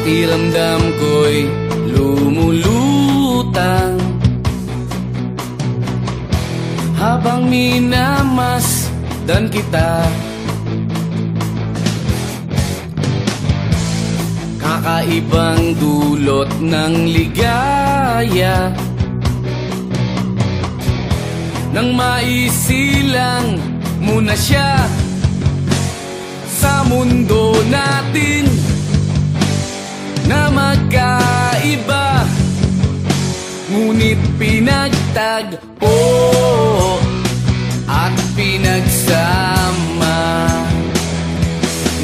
Pakiramdam ko'y lumulutang habang minamasdan kita. Kakaibang dulot ng ligaya nang maisilang muna siya sa mundo natin na magkaiba, ngunit pinagtagpo at pinagsama.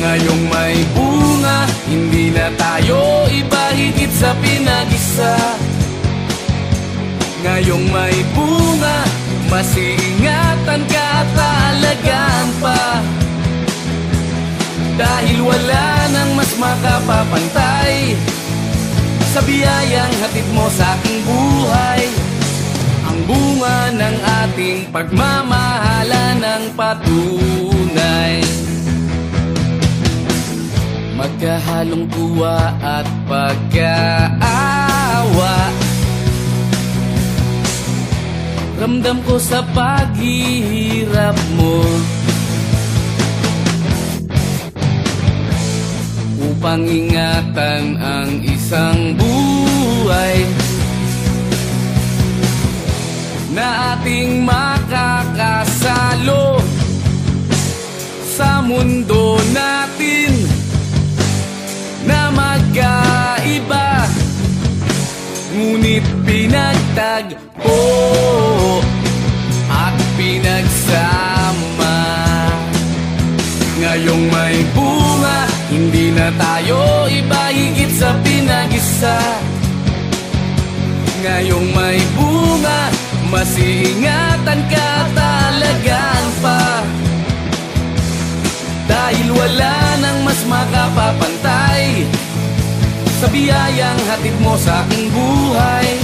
Ngayong may bunga, hindi na tayo iba, higit sa pinag-isa. Ngayong may bunga, mas iingatan ka at aalagaan pa, dahil wala nang mas makapapantay sa biyayang hatid mo sa aking buhay. Ang bunga ng ating pagmamahalan ng patunay, magkahalong tuwa at pagkaawa. Ramdam ko sa paghihirap mo, upang ingatan ang isang buhay na ating makakasalo sa mundo natin na magkaiba, ngunit pinagtagpo at pinagsama. Ngayong may bunga, hindi na tayo iba, higit sa pinag-isa. Ngayong may bunga, mas iingatan ka at aalagaan pa, dahil wala nang mas makapapantay sa biyayang hatid mo sa aking buhay.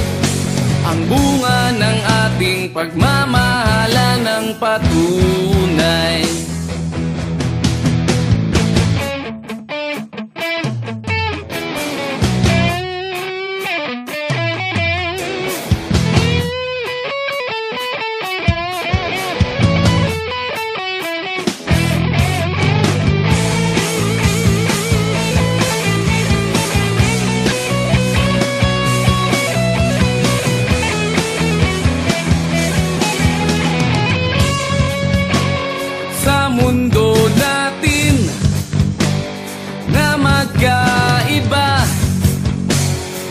Ang bunga ng ating pagmamahalan ng patunay. Mundo natin na magkaiba,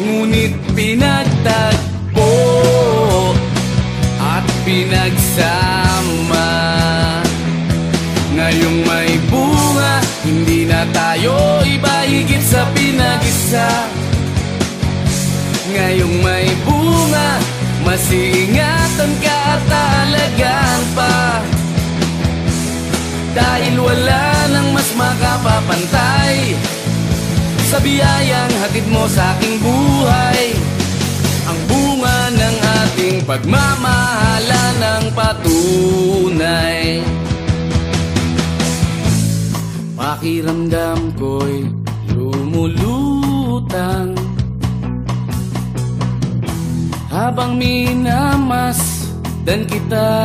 ngunit pinagtagpo at pinagsama. Ngayong may bunga, hindi na tayo iba, higit sa pinag-isa. Ngayong may bunga, mas iingatan ka at aalagaan pa, dahil wala nang mas makapapantay sa biyayang hatid mo sa aking buhay. Ang bunga ng ating pagmamahalan ng patunay. Pakiramdam ko'y lumulutang habang minamasdan kita.